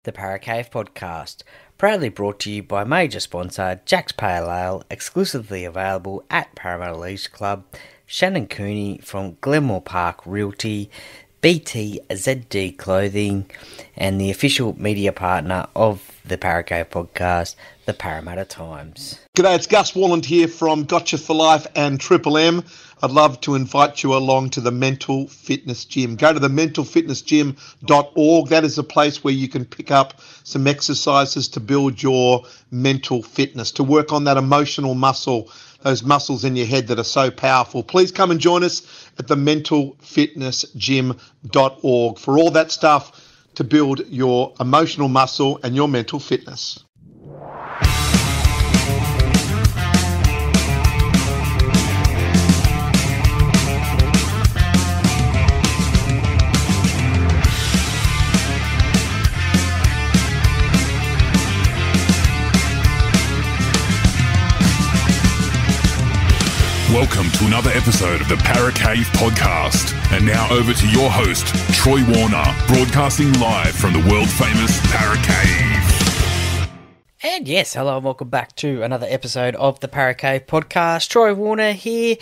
The Paracave Podcast, proudly brought to you by major sponsor Jack's Pale Ale, exclusively available at Parramatta Leagues Club, Shannon Cooney from Glenmore Park Realty, BTZD Clothing, and the official media partner of the Paracave Podcast, the Parramatta Times. G'day, it's Gus Walland here from Gotcha for Life and Triple M. I'd love to invite you along to the Mental Fitness Gym. Go to the mentalfitnessgym.org. That is a place where you can pick up some exercises to build your mental fitness, to work on that emotional muscle, those muscles in your head that are so powerful. Please come and join us at the mentalfitnessgym.org for all that stuff to build your emotional muscle and your mental fitness. Welcome to another episode of the Paracave Podcast. And now over to your host, Troy Warner, broadcasting live from the world-famous Paracave. And yes, hello and welcome back to another episode of the Paracave Podcast. Troy Warner here,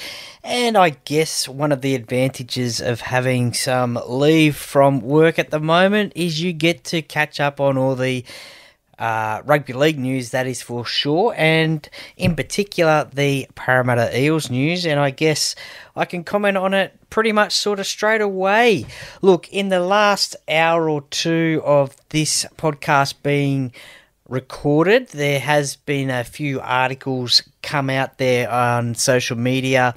and I guess one of the advantages of having some leave from work at the moment is you get to catch up on all the rugby league news, that is for sure, and in particular the Parramatta Eels news, and I guess I can comment on it pretty much sort of straight away. Look, in the last hour or two of this podcast being recorded, there has been a few articles come out there on social media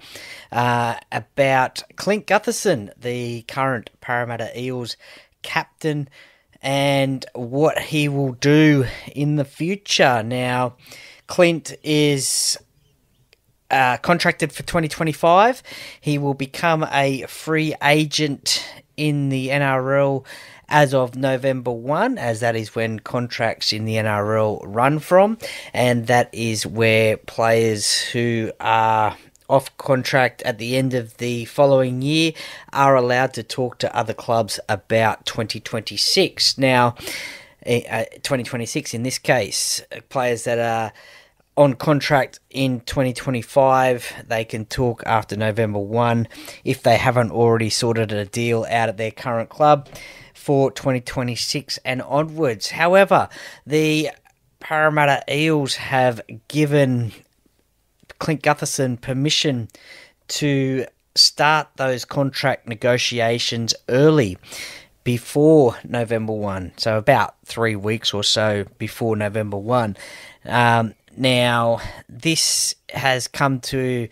about Clint Gutherson, the current Parramatta Eels captain, and what he will do in the future. Now, Clint is contracted for 2025. He will become a free agent in the NRL as of November 1, as that is when contracts in the NRL run from, and that is where players who are off contract at the end of the following year are allowed to talk to other clubs about 2026. Now, 2026 in this case, players that are on contract in 2025, they can talk after November 1 if they haven't already sorted a deal out at their current club for 2026 and onwards. However, the Parramatta Eels have given Clint Gutherson permission to start those contract negotiations early, before November 1, so about 3 weeks or so before November 1. Now, this has come to,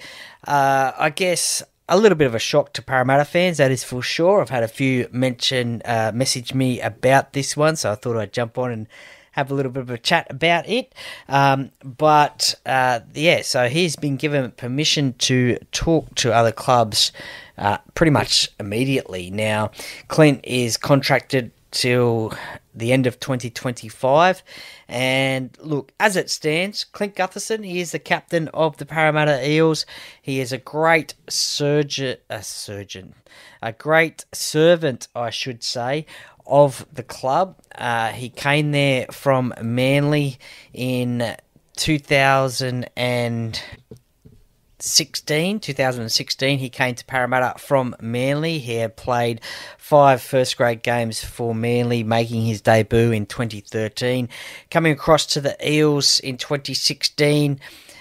I guess, a little bit of a shock to Parramatta fans, that is for sure. I've had a few message me about this one, so I thought I'd jump on and have a little bit of a chat about it. So he's been given permission to talk to other clubs pretty much immediately. Now, Clint is contracted till the end of 2025. And look, as it stands, Clint Gutherson, he is the captain of the Parramatta Eels. He is a great a great servant, I should say, of the club. He came there from Manly in 2016, he came to Parramatta from Manly. He had played 5 first-grade games for Manly, making his debut in 2013. Coming across to the Eels in 2016,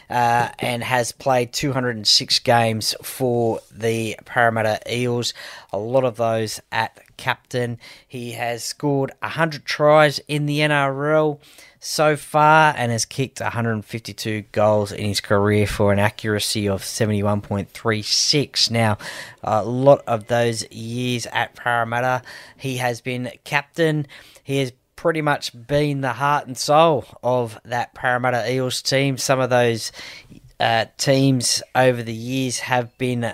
and has played 206 games for the Parramatta Eels, a lot of those at captain. He has scored 100 tries in the NRL so far and has kicked 152 goals in his career for an accuracy of 71.36. Now, a lot of those years at Parramatta, he has been captain. He has pretty much been the heart and soul of that Parramatta Eels team. Some of those teams over the years have been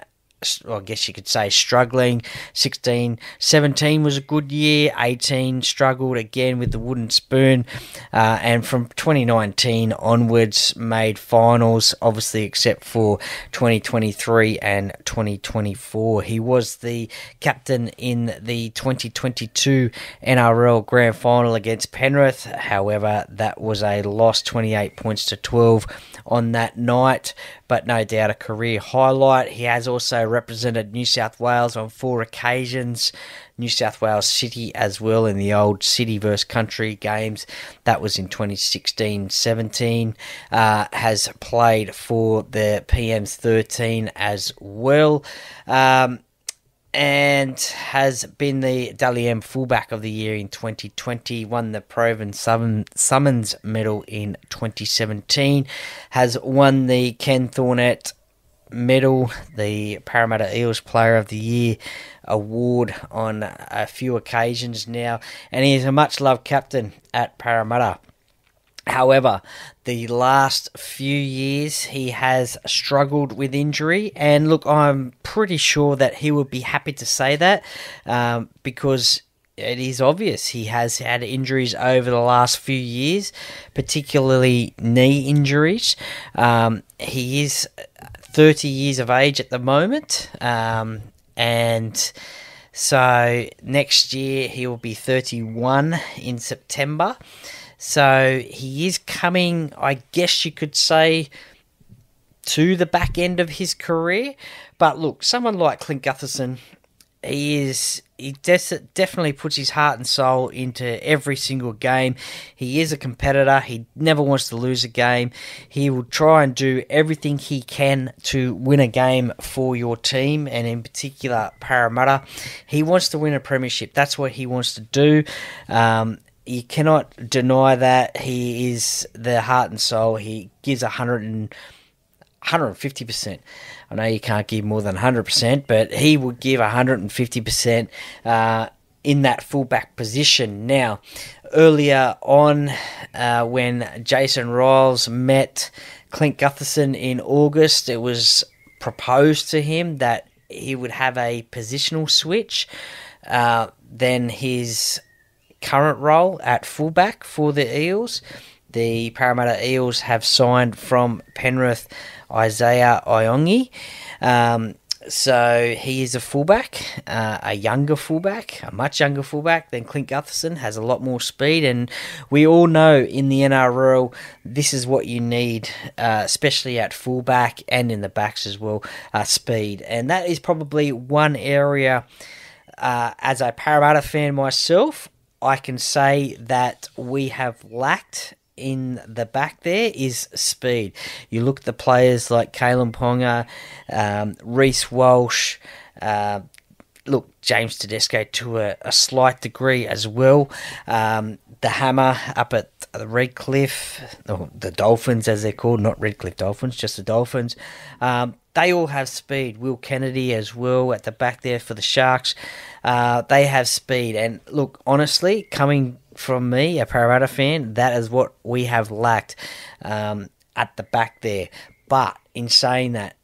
I guess you could say, struggling. 16-17 was a good year. 18 struggled again with the wooden spoon. And from 2019 onwards, made finals, obviously, except for 2023 and 2024. He was the captain in the 2022 NRL Grand Final against Penrith. However, that was a loss, 28 points to 12 on that night, but no doubt a career highlight. He has also represented New South Wales on 4 occasions, New South Wales City as well in the old City versus Country games. That was in 2016-17. Has played for the PM's 13 as well. And has been the Dally M fullback of the year in 2020, won the Proven Summons medal in 2017, has won the Ken Thornett medal, the Parramatta Eels Player of the Year award on a few occasions now, and he is a much-loved captain at Parramatta. However, the last few years he has struggled with injury, and look, I'm pretty sure that he would be happy to say that because it is obvious he has had injuries over the last few years, particularly knee injuries. He is 30 years of age at the moment, and so next year he will be 31 in September. So he is coming, I guess you could say, to the back end of his career. But look, someone like Clint Gutherson, he definitely puts his heart and soul into every single game. He is a competitor. He never wants to lose a game. He will try and do everything he can to win a game for your team, and in particular Parramatta. He wants to win a premiership. That's what he wants to do. You cannot deny that. He is the heart and soul. He gives 150%. I know you can't give more than 100%, but he would give 150% in that fullback position. Now, earlier on, when Jason Riles met Clint Gutherson in August, it was proposed to him that he would have a positional switch. Then his current role at fullback for the Eels. The Parramatta Eels have signed from Penrith Isaiah Iongi. So he is a fullback, a much younger fullback than Clint Gutherson, has a lot more speed, and we all know in the NRL this is what you need, especially at fullback and in the backs as well, speed. And that is probably one area, as a Parramatta fan myself, I can say that we have lacked in the back there is speed. You look at the players like Kalen Ponga, Reece Walsh, James Tedesco to a slight degree as well. The Hammer up at the Redcliffe, or the Dolphins as they're called, not Redcliffe Dolphins, just the Dolphins. They all have speed. Will Kennedy as well at the back there for the Sharks. They have speed. And look, honestly, coming from me, a Parramatta fan, that is what we have lacked at the back there. But in saying that,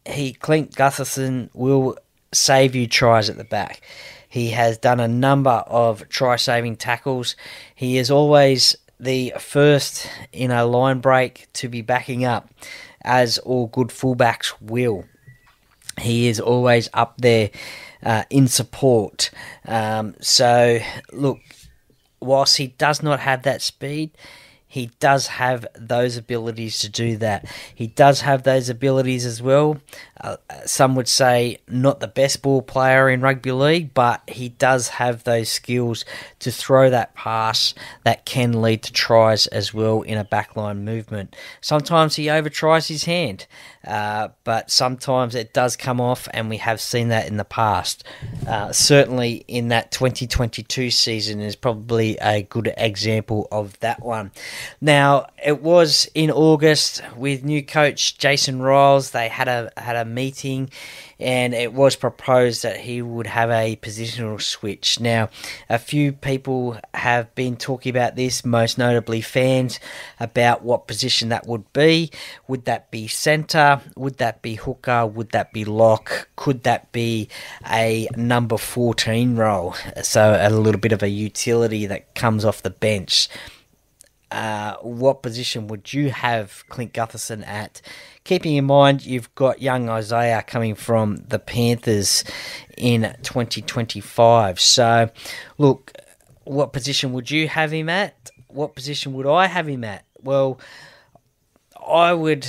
Clint Gutherson will save you tries at the back. He has done a number of try-saving tackles. He is always the first in a line break to be backing up, as all good fullbacks will. He is always up there in support. So, look, whilst he does not have that speed, he does have those abilities to do that. He does have those abilities as well. Some would say not the best ball player in rugby league, but he does have those skills to throw that pass that can lead to tries as well in a backline movement. Sometimes he over-tries his hand, but sometimes it does come off, and we have seen that in the past. Certainly in that 2022 season is probably a good example of that one. Now, it was in August with new coach Jason Riles. They had a meeting. and it was proposed that he would have a positional switch. Now, a few people have been talking about this, most notably fans, about what position that would be. Would that be centre? Would that be hooker? Would that be lock? Could that be a number 14 role? So a little bit of a utility that comes off the bench. What position would you have Clint Gutherson at? Keeping in mind you've got young Isaiah coming from the Panthers in 2025. So, look, what position would you have him at? What position would I have him at? Well, I would...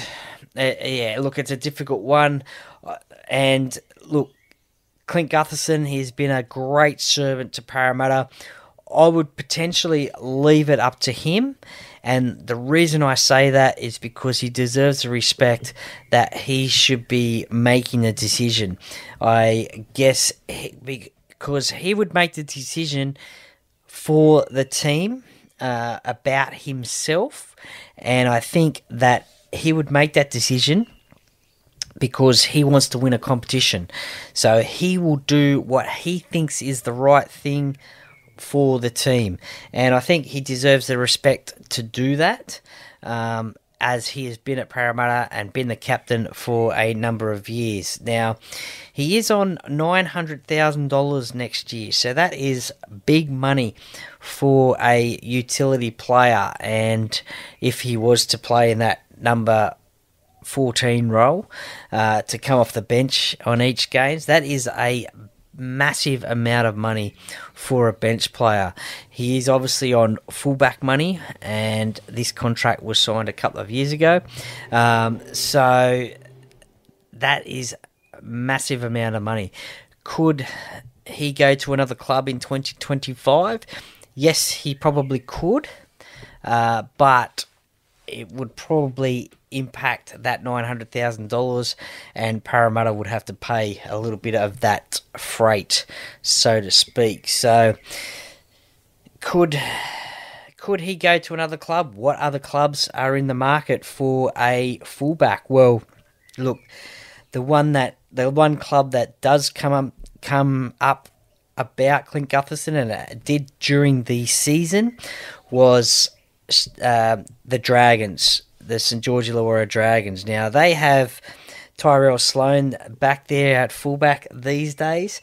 look, it's a difficult one. And, look, Clint Gutherson, he's been a great servant to Parramatta. I would potentially leave it up to him, and the reason I say that is because he deserves the respect that he should be making the decision. I guess because he would make the decision for the team about himself, and I think that he would make that decision because he wants to win a competition. So he will do what he thinks is the right thing for the team, and I think he deserves the respect to do that, as he has been at Parramatta and been the captain for a number of years. Now, he is on $900,000 next year, so that is big money for a utility player, and if he was to play in that number 14 role, to come off the bench on each game, that is a massive amount of money for a bench player. He is obviously on fullback money, and this contract was signed a couple of years ago. So that is a massive amount of money. Could he go to another club in 2025? Yes, he probably could, but it would probably impact that $900,000, and Parramatta would have to pay a little bit of that freight, so to speak. So, could he go to another club? What other clubs are in the market for a fullback? Well, look, the one club that does come up about Clint Gutherson, and it did during the season, was the Dragons, the St. George Illawarra Dragons. Now, they have Tyrell Sloan back there at fullback these days.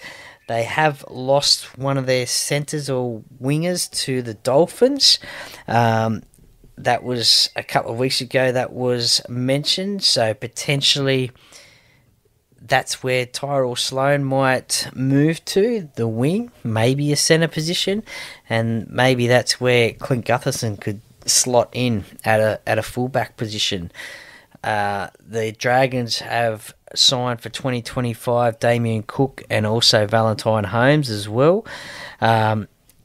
They have lost one of their centres or wingers to the Dolphins. That was a couple of weeks ago that was mentioned, so potentially that's where Tyrell Sloan might move to, the wing, maybe a centre position, and maybe that's where Clint Gutherson could slot in at a fullback position. The Dragons have signed for 2025 Damien Cook and also Valentine Holmes as well.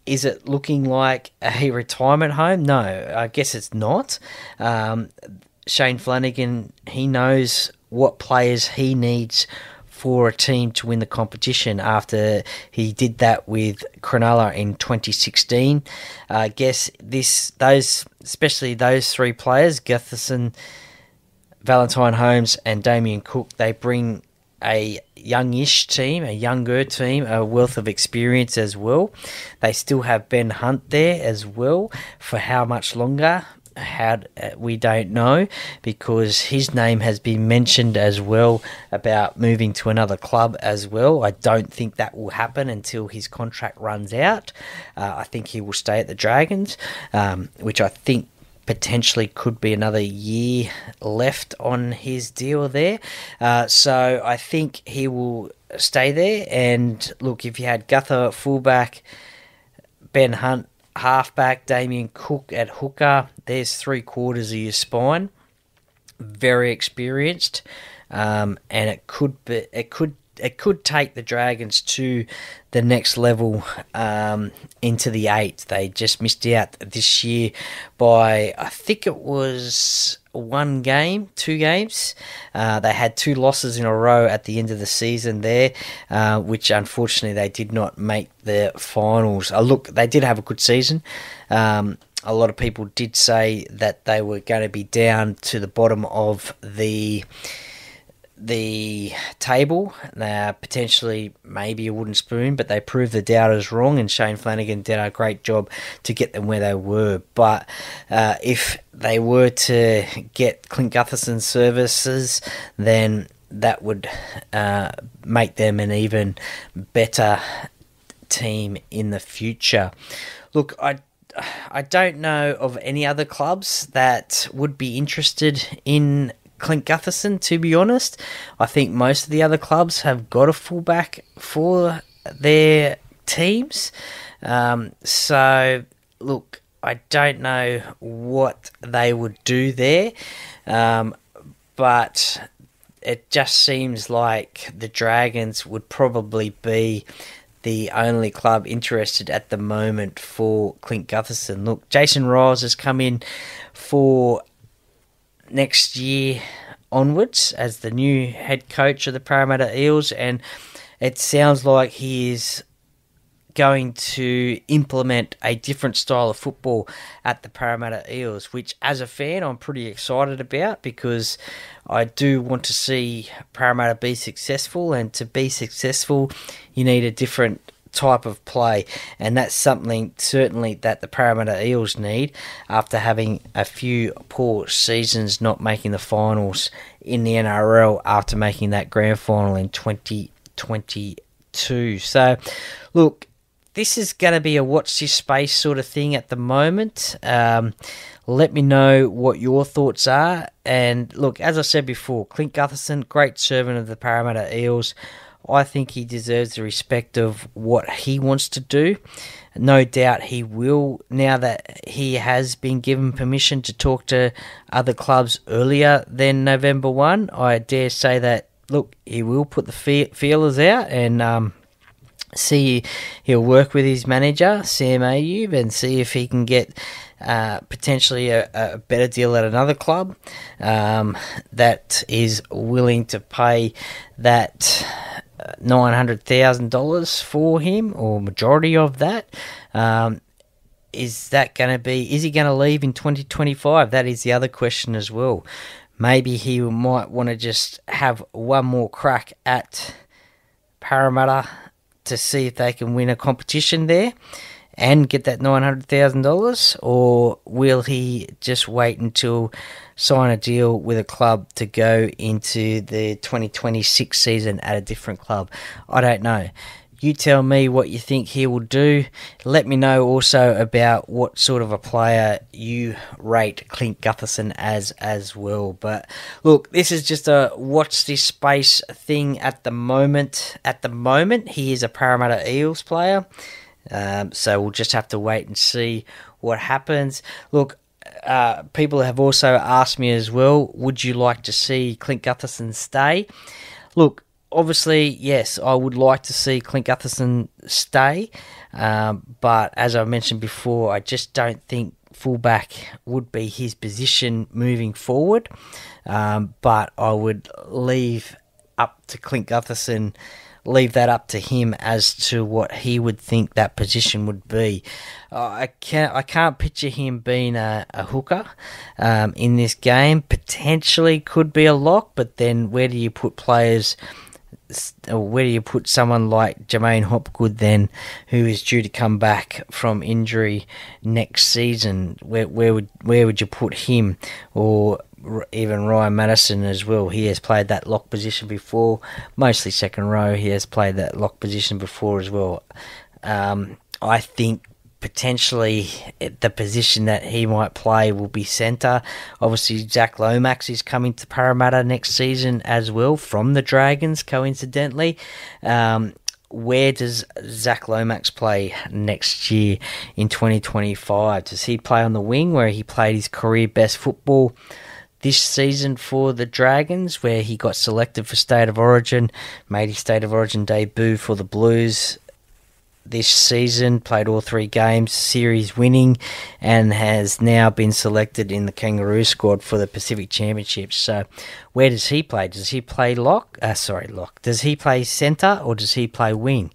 Is it looking like a retirement home? No, I guess it's not. Shane Flanagan, he knows what players he needs for a team to win the competition after he did that with Cronulla in 2016. I guess especially those three players, Gutherson, Valentine Holmes and Damien Cook, they bring a youngish team, a younger team, a wealth of experience as well. They still have Ben Hunt there as well. For how much longer? We don't know, because his name has been mentioned as well about moving to another club as well. I don't think that will happen until his contract runs out. I think he will stay at the Dragons, which I think potentially could be another year left on his deal there. So I think he will stay there. And look, if you had Guther fullback, Ben Hunt halfback, Damien Cook at hooker, there's 3/4 of your spine. Very experienced, and it could take the Dragons to the next level, into the 8. They just missed out this year by, I think it was 2 games. They had 2 losses in a row at the end of the season there, which unfortunately they did not make the finals. Look, they did have a good season. A lot of people did say that they were going to be down to the bottom of the the table. They're potentially maybe a wooden spoon, but they proved the doubters wrong, and Shane Flanagan did a great job to get them where they were. But if they were to get Clint Gutherson's services, then that would make them an even better team in the future. Look, I don't know of any other clubs that would be interested in Clint Gutherson, to be honest. I think most of the other clubs have got a fullback for their teams. So, look, I don't know what they would do there. But it just seems like the Dragons would probably be the only club interested at the moment for Clint Gutherson. Look, Jason Riles has come in for next year onwards as the new head coach of the Parramatta Eels, and it sounds like he is going to implement a different style of football at the Parramatta Eels, which as a fan I'm pretty excited about, because I do want to see Parramatta be successful, and to be successful you need a different type of play, and that's something certainly that the Parramatta Eels need after having a few poor seasons, not making the finals in the NRL after making that grand final in 2022. So look, this is going to be a watch this space sort of thing at the moment. Let me know what your thoughts are. And look, as I said before, Clint Gutherson, great servant of the Parramatta Eels. I think he deserves the respect of what he wants to do. No doubt he will, now that he has been given permission to talk to other clubs earlier than November 1. I dare say that, look, he will put the feelers out and see, he'll work with his manager, Sam Ayub, and see if he can get potentially a better deal at another club that is willing to pay that $900,000 for him, or majority of that. Is he going to leave in 2025? That is the other question as well. Maybe he might want to just have one more crack at Parramatta to see if they can win a competition there and get that $900,000, or will he just wait until sign a deal with a club to go into the 2026 season at a different club? I don't know. You tell me what you think he will do. Let me know also about what sort of a player you rate Clint Gutherson as well. But look, this is just a watch this space thing at the moment. At the moment, he is a Parramatta Eels player. So we'll just have to wait and see what happens. Look, people have also asked me as well, would you like to see Clint Gutherson stay? Look, obviously, yes, I would like to see Clint Gutherson stay, but as I mentioned before, I just don't think fullback would be his position moving forward. But I would leave up to Clint Gutherson, leave that up to him as to what he would think that position would be. I can't picture him being a hooker in this game. Potentially could be a lock, but then where do you put players? Where do you put someone like Jermaine Hopgood then, who is due to come back from injury next season? Where would you put him? Or even Ryan Madison as well. He has played that lock position before, mostly second row. He has played that lock position before as well. I think potentially the position that he might play will be centre. Obviously, Zach Lomax is coming to Parramatta next season as well from the Dragons, coincidentally. Where does Zach Lomax play next year in 2025? Does he play on the wing where he played his career best football this season for the Dragons, where he got selected for State of Origin, made his State of Origin debut for the Blues this season, played all 3 games, series winning, and has now been selected in the Kangaroo squad for the Pacific Championships. So where does he play? Does he play lock? Does he play centre or does he play wing?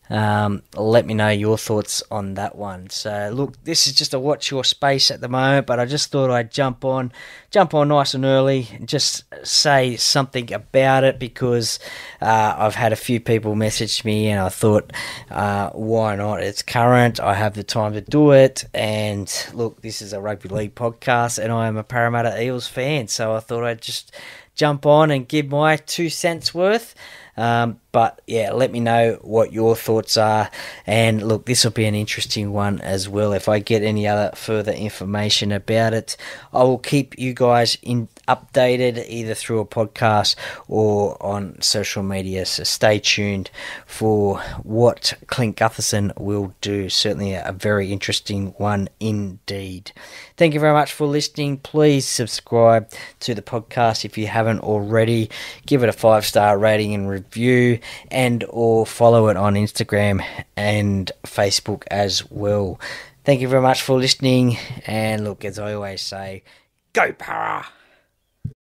let me know your thoughts on that one. So look, this is just a watch your space at the moment, but I just thought I'd jump on nice and early and just say something about it, because I've had a few people message me, and I thought, why not? It's current, I have the time to do it, and look, this is a rugby league podcast and I am a Parramatta Eels fan, so I thought I'd just jump on and give my 2 cents worth. But yeah, let me know what your thoughts are, and look, this will be an interesting one as well. If I get any other further information about it, I will keep you guys updated either through a podcast or on social media, so stay tuned for what Clint Gutherson will do. Certainly a very interesting one indeed. Thank you very much for listening. Please subscribe to the podcast if you haven't already. Give it a 5-star rating and review, and or follow it on Instagram and Facebook as well. Thank you very much for listening, and look, as I always say, go Para!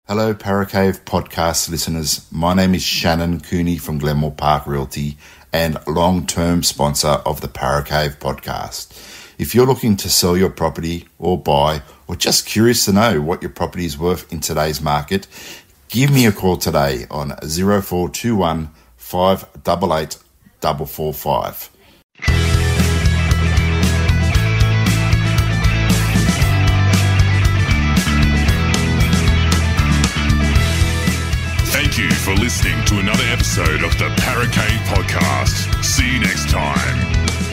Hello, Paracave podcast listeners. My name is Shannon Cooney from Glenmore Park Realty and long-term sponsor of the Paracave podcast. If you're looking to sell your property or buy, or just curious to know what your property is worth in today's market, give me a call today on 0421 588 445. Thank you for listening to another episode of the Paracave Podcast. See you next time.